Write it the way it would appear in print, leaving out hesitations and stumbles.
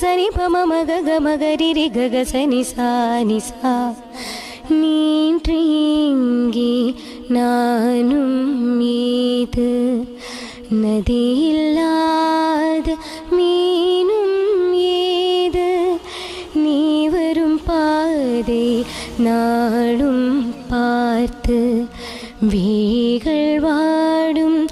சனி பம மக மகரி கக சனி சா நிசா நீன்று இங்கே நானும் ஏது நதியில்லாத மீனும் ஏது நீ வரும் பாதை நாளும் பார்த்து வேகள் வாடும்